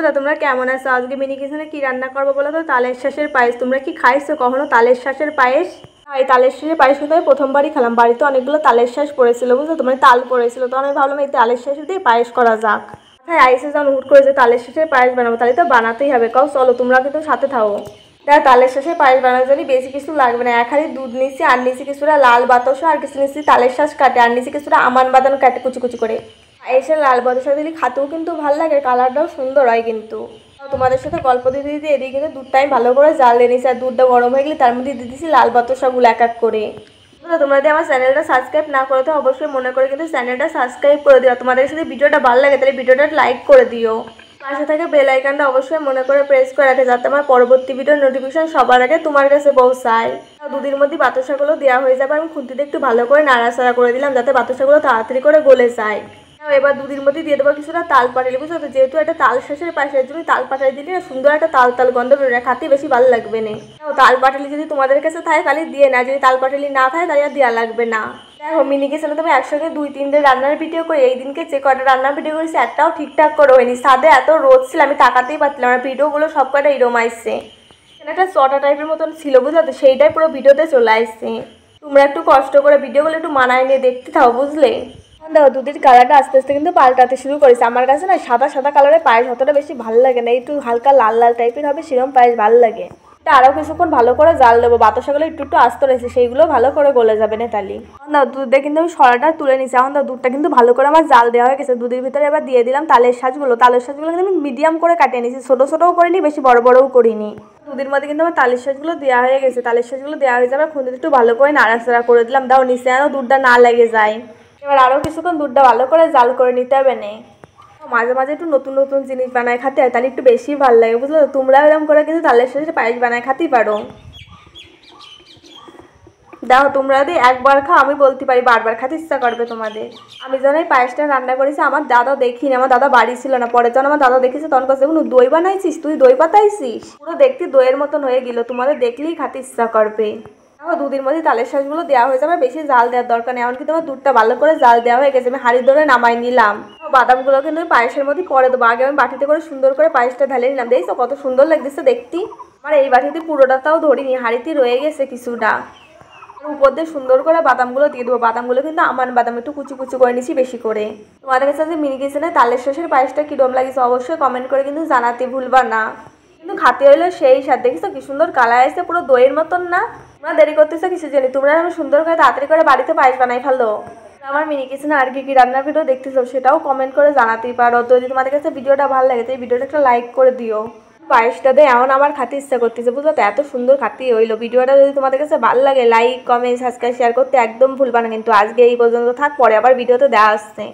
বন্ধুরা তোমরা কেমন আছো? আজকে মিনি কিচেনে কি রান্না করবো বলো তো? তালের শাঁসের পায়েস। তোমরা কি খাইছো কখনো তালের শাঁসের পায়েস? এই তালের শাঁসের পায়েস কিন্তু আমি প্রথমবারই খেলাম। বাড়িতে অনেকগুলো তালের শাঁস পড়েছিল, বুঝলো তো, মানে তাল পড়েছিল, তখন আমি ভাবলাম এই তালের শাঁস দিয়ে পায়েস করা যাক। হ্যাঁ, আইসে যখন হুট করে যে তালের শাঁসের পায়েস বানাবো, তাহলে তো বানাতেই হবে। কাউ চলো, তোমরা কিন্তু সাথে থাকো। দেখো, তালের শাঁসের পায়েস বানানোর জন্য বেশি কিছু লাগবে না। এক হাঁড়ি দুধ নিচ্ছি, আর নিচ্ছি কিছুটা লাল বাতাসা, আর কিছু নিচ্ছি তালের শাঁস কাটে, আর নিচ্ছি কিছুটা আমান বাদাম কাটে কুচি কুচি করে। এসে লাল বাতাসা দিলে খাতেও কিন্তু ভালো লাগে, কালারটাও সুন্দর হয় কিন্তু। তোমাদের সাথে গল্প দিতে দিতে এদিকে কিন্তু দুধটা আমি ভালো করে জাল দিয়ে নিচ্ছি, আর দুধটা গরম হয়ে গেলে তার মধ্যে দিয়ে দিচ্ছি লাল বাতাসাগুলো এক এক করে। তোমরা যদি আমার চ্যানেলটা সাবস্ক্রাইব না করো তো অবশ্যই মনে করে কিন্তু চ্যানেলটা সাবস্ক্রাইব করে দিও। তোমাদের সাথে ভিডিওটা ভালো লাগে তাহলে ভিডিওটা লাইক করে দিও। পাশে থেকে বেল আইকনটা অবশ্যই মনে করে প্রেস করে রাখে, যাতে আমার পরবর্তী ভিডিওর নোটিফিকেশন সবার আগে তোমার কাছে পৌঁছায়। দুধের মধ্যে বাতাসাগুলো দেওয়া হয়ে যাবে। আমি খুন্তিতে একটু ভালো করে নাড়াচাড়া করে দিলাম, যাতে বাতাসাগুলো তাড়াতাড়ি করে গলে যায়। এবার দুধের মধ্যে দিয়ে দেবো কিছুটা তাল পাটালি, বুঝছো তো, যেহেতু একটা তাল শাঁসের পায়েসের জন্য তাল পাটালি দিলে সুন্দর একটা তাল তাল গন্ধ বেরোয়, খাতে বেশি ভালো লাগবে না। তাল পাটালি যদি তোমাদের কাছে থাকে তাহলে দিয়ে না, যদি তাল পাটালি না থাকে তাহলে আর দেওয়া লাগবে না। দেখো, মিনি কিচেনে তুমি একসঙ্গে 2-3 দিন রান্নার ভিডিও করি। এই দিনকে যে কটা রান্নার ভিডিও করেছি একটাও ঠিকঠাক করে হয়নি। সাদে এত রোদ ছিল আমি তাকাতেই পারছিলাম না, ভিডিওগুলো সব কটা এরম আসছে। একটা চটা টাইপের মতন ছিল, বুঝলো তো, সেইটাই পুরো ভিডিওতে চলে আসছে। তোমরা একটু কষ্ট করে ভিডিওগুলো একটু মানায় নিয়ে দেখতে থাও, বুঝলে। দেখো, দুধের কালারটা আস্তে আস্তে কিন্তু পাল্টাতে শুরু করেছে। আমার কাছে না সাদা সাদা কালারের পায়েস অতটা বেশি ভালো লাগে না, একটু হালকা লাল লাল টাইপের হবে সেরকম পায়েস ভালো লাগে। এটা আরও কিছুক্ষণ ভালো করে জাল দেবো। বাতাসাগুলো একটু একটু আস্ত রয়েছে, সেইগুলো ভালো করে গলে যাবে না তালি। না, দুধে কিন্তু আমি সরাটা তুলে নিচ্ছি। এখন দুধটা কিন্তু ভালো করে আমার জাল দেওয়া হয়ে গেছে। দুধের ভিতরে এবার দিয়ে দিলাম তালের শাঁসগুলো। তালের শাঁসগুলো কিন্তু আমি মিডিয়াম করে কাটিয়ে নিয়েছি, ছোটো ছোটোও করিনি, বেশি বড় বড়ও করিনি। দুধের মধ্যে কিন্তু আমার তালের শাঁসগুলো দেওয়া হয়ে গেছে। তালের শাঁসগুলো দেওয়া হয়ে যাবে, খুন্তিতে একটু ভালো করে নাড়াচাড়া করে দিলাম। দাও নিচে যেন দুধটা না লেগে যায়। এবার আরও কিছুক্ষণ দুধটা ভালো করে জাল করে নিতে হবে না। মাঝে মাঝে একটু নতুন নতুন জিনিস বানায় খাতে হয়, তাহলে একটু বেশি ভালো লাগে, বুঝলো। তোমরা এরকম করে কিন্তু তালের সাথে পায়েস বানায় খাতেই পারো। দেখো, তোমরা যদি একবার খাও আমি বলতে পারি বারবার খেতে ইচ্ছা করবে তোমাদের। আমি যখন এই পায়েসটা রান্না করেছি আমার দাদা দেখিনি, আমার দাদা বাড়ি ছিল না। পরে যখন আমার দাদা দেখেছে তখন কাছে দই বানাইছিস, তুই দই পাতাইছিস, পুরো দেখতে দইয়ের মতন হয়ে গেল। তোমাদের দেখলেই খেতে ইচ্ছা করবে। দেখো, দুধের মধ্যে তালের শাঁসগুলো দেওয়া হয়ে যাবে, বেশি জাল দেওয়ার দরকার নেই। এমনকি তোমার দুধটা ভালো করে জাল দেওয়া হয়ে গেছে, আমি হাঁড়ি ধরে নামাই নিলাম। বাদামগুলো কিন্তু আমি পায়েসের মধ্যে পরে দেবো। আগে আমি বাটিতে করে সুন্দর করে পায়েসটা ঢালে নিলাম। দেখছো কত সুন্দর লাগতেছে দেখতে। আমার এই বাটিতে পুরোটাও ধরিনি, হাঁড়িতে রয়ে গেছে কিছুটা। উপর দিয়ে সুন্দর করে বাদামগুলো দিয়ে দেবো। বাদামগুলো কিন্তু আমার বাদাম একটু কুচি কুচি করে নিচ্ছি বেশি করে। তোমাদের কাছে যে মিনি কিচেনে তালের শাঁসের পায়েসটা কীরকম লাগিয়েছে অবশ্যই কমেন্ট করে কিন্তু জানাতে ভুলবা না। কিন্তু খাতে হইলো সেই স্বাদ। দেখিস কি সুন্দর কালার আসছে, পুরো দইয়ের মতন না। তোমরা দেরি করতেছো কিছু জানি, তোমরা আমি সুন্দর করে তাড়াতাড়ি করে বাড়িতে পায়েস বানাই ফেলো। আমার মিনি কিচেনে আর কি কি রান্নার ভিডিও দেখতেছো সেটাও কমেন্ট করে জানাতেই পারো। তো যদি তোমাদের কাছে ভিডিওটা ভালো লাগে তো এই ভিডিওটা একটা লাইক করে দিও। পায়েসটা দিয়ে এমন আমার খাতে ইচ্ছা করতেছে, বুঝলো তো, এত সুন্দর খাতে হইলো। ভিডিওটা যদি তোমাদের কাছে ভালো লাগে লাইক কমেন্ট সাবস্ক্রাইব শেয়ার করতে একদম ভুলবা না কিন্তু। আজকে এই পর্যন্ত থাক, পরে আবার ভিডিওতে দেওয়া আসছে।